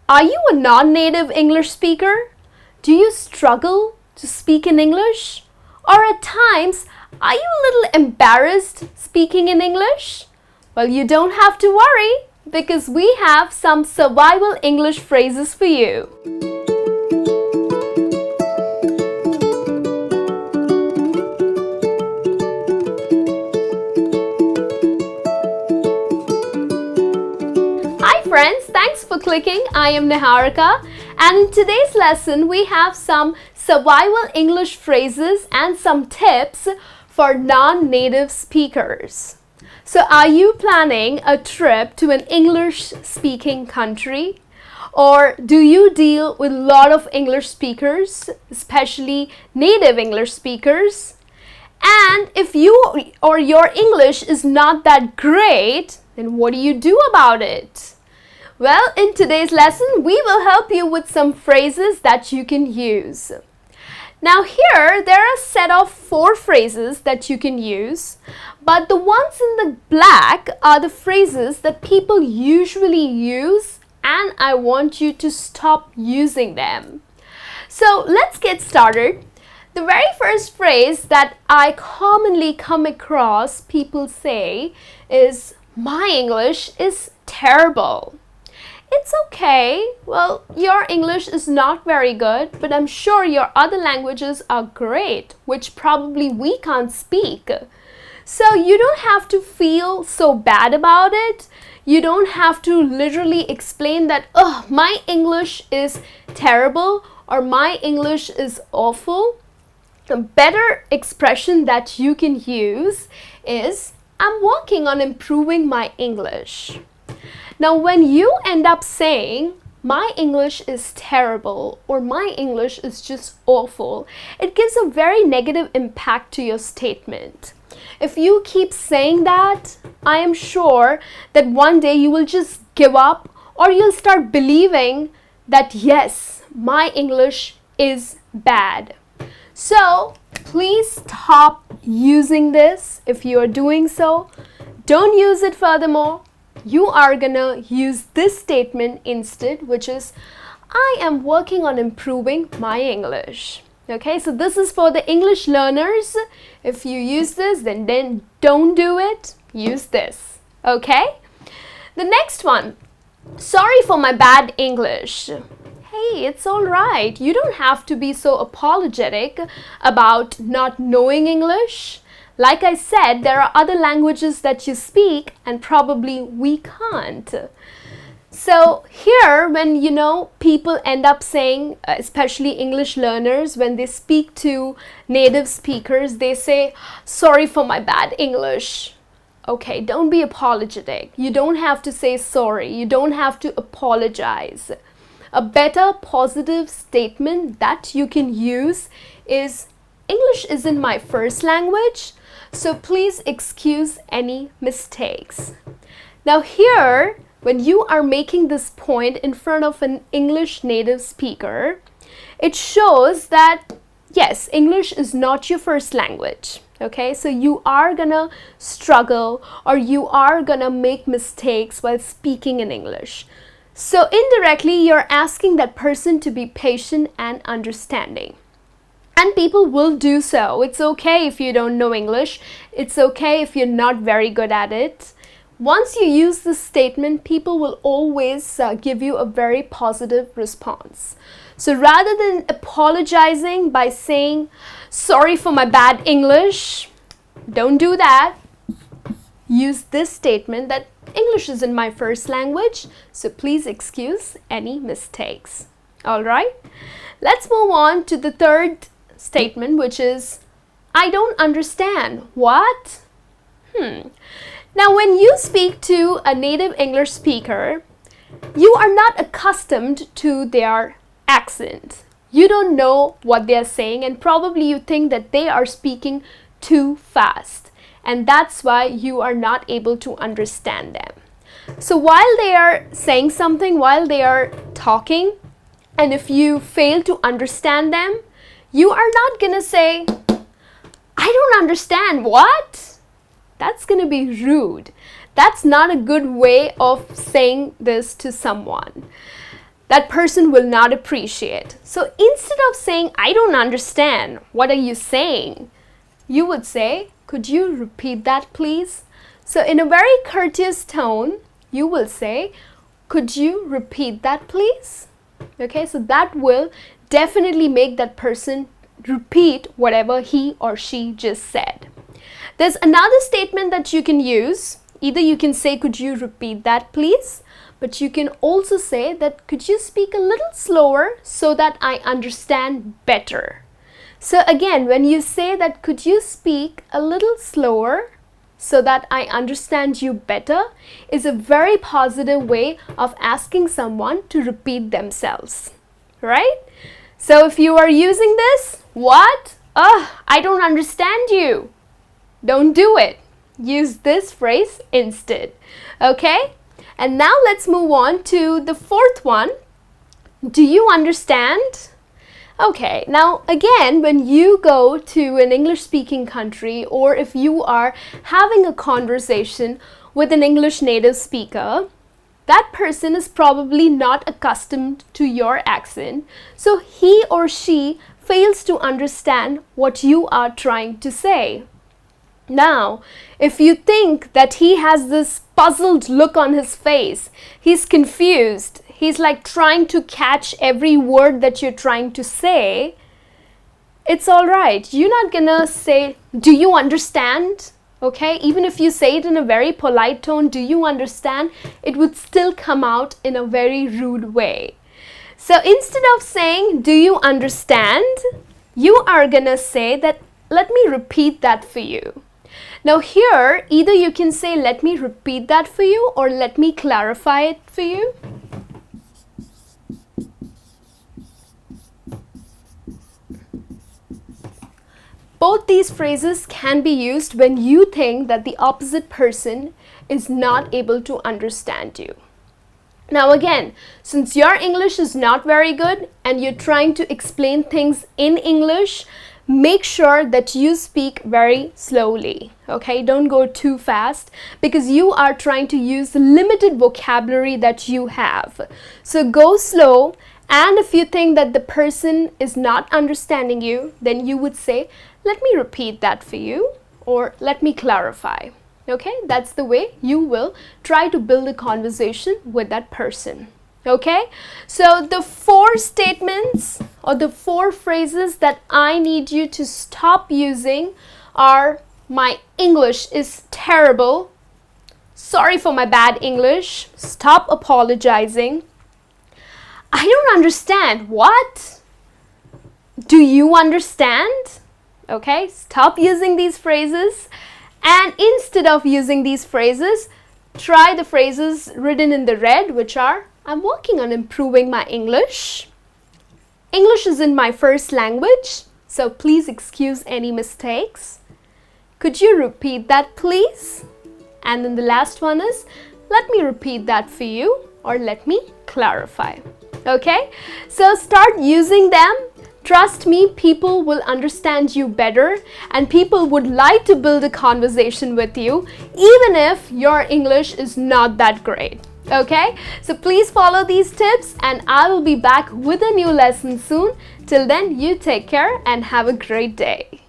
Are you a non-native English speaker? Do you struggle to speak in English? Or at times, are you a little embarrassed speaking in English? Well, you don't have to worry because we have some survival English phrases for you. Hi friends, thanks for clicking. I am Niharika, and in today's lesson we have some survival English phrases and some tips for non-native speakers. So are you planning a trip to an English-speaking country? Or do you deal with a lot of English speakers, especially native English speakers? And if you or your English is not that great, then what do you do about it? Well, in today's lesson, we will help you with some phrases that you can use. Now here, there are a set of 4 phrases that you can use, but the ones in the black are the phrases that people usually use, and I want you to stop using them. So let's get started. The very first phrase that I commonly come across people say is, "My English is terrible." It's okay. Well, your English is not very good, but I'm sure your other languages are great, which probably we can't speak. So you don't have to feel so bad about it. You don't have to literally explain that, "Oh, my English is terrible" or "My English is awful." A better expression that you can use is, "I'm working on improving my English." Now, when you end up saying, "My English is terrible" or "My English is just awful," it gives a very negative impact to your statement. If you keep saying that, I am sure that one day you will just give up, or you'll start believing that, yes, my English is bad. So, please stop using this. If you are doing so, don't use it furthermore. You are gonna use this statement instead, which is, "I am working on improving my English." Okay, so this is for the English learners. If you use this, then don't do it. Use this. Okay? The next one, "Sorry for my bad English." Hey, it's all right. You don't have to be so apologetic about not knowing English. Like I said, there are other languages that you speak and probably we can't. So here, when people end up saying, especially English learners, when they speak to native speakers, they say, "Sorry for my bad English." Okay, don't be apologetic. You don't have to say sorry. You don't have to apologize. A better positive statement that you can use is, "English isn't my first language, so please excuse any mistakes." Now here, when you are making this point in front of an English native speaker, it shows that, yes, English is not your first language. Okay, so you are gonna struggle or you are gonna make mistakes while speaking in English. So indirectly, you're asking that person to be patient and understanding. And people will do so. It's okay if you don't know English. It's okay if you're not very good at it. Once you use this statement, people will always give you a very positive response. So rather than apologizing by saying, "Sorry for my bad English," don't do that. Use this statement that, "English isn't my first language, so please excuse any mistakes." All right? Let's move on to the third statement, which is, "I don't understand." What? Now, when you speak to a native English speaker, you are not accustomed to their accent. You don't know what they're saying, and probably you think that they are speaking too fast. And that's why you are not able to understand them. So while they are saying something, while they are talking, and if you fail to understand them, you are not gonna say, "I don't understand." What? That's gonna be rude. That's not a good way of saying this to someone. that person will not appreciate. So instead of saying, I don't understand, what are you saying? You would say, could you repeat that please? So in a very courteous tone, you will say, could you repeat that please? Okay, so that will definitely make that person repeat whatever he or she just said. There's another statement that you can use. Either you can say, could you repeat that please? But you can also say that, could you speak a little slower so that I understand better? So again, when you say that, could you speak a little slower so that I understand you better, is a very positive way of asking someone to repeat themselves, right? So if you are using this, what? I don't understand you. Don't do it. Use this phrase instead, okay? And now let's move on to the fourth one. Do you understand? Okay, now again, when you go to an English-speaking country, or if you are having a conversation with an English native speaker, that person is probably not accustomed to your accent, so he or she fails to understand what you are trying to say. Now, if you think that he has this puzzled look on his face, he's confused, he's like trying to catch every word that you're trying to say, it's all right. You're not gonna say, do you understand? Okay, even if you say it in a very polite tone, do you understand? It would still come out in a very rude way. So instead of saying, do you understand? You are gonna say that, let me repeat that for you. Now here, either you can say, let me repeat that for you, or let me clarify it for you. Both these phrases can be used when you think that the opposite person is not able to understand you. Now again, since your English is not very good and you're trying to explain things in English, make sure that you speak very slowly, okay? Don't go too fast, because you are trying to use the limited vocabulary that you have. So go slow, and if you think that the person is not understanding you, then you would say, let me repeat that for you, or let me clarify. Okay, that's the way you will try to build a conversation with that person. Okay, so the 4 statements or the 4 phrases that I need you to stop using are, my English is terrible, sorry for my bad English, stop apologizing, I don't understand, what? Do you understand? Okay, stop using these phrases, and instead of using these phrases, try the phrases written in the red, which are, I'm working on improving my English. English isn't my first language, so please excuse any mistakes. Could you repeat that, please? And then the last one is, let me repeat that for you, or let me clarify. Okay, so start using them. Trust me, people will understand you better, and people would like to build a conversation with you, even if your English is not that great. Okay, so please follow these tips, and I will be back with a new lesson soon. Till then, you take care and have a great day.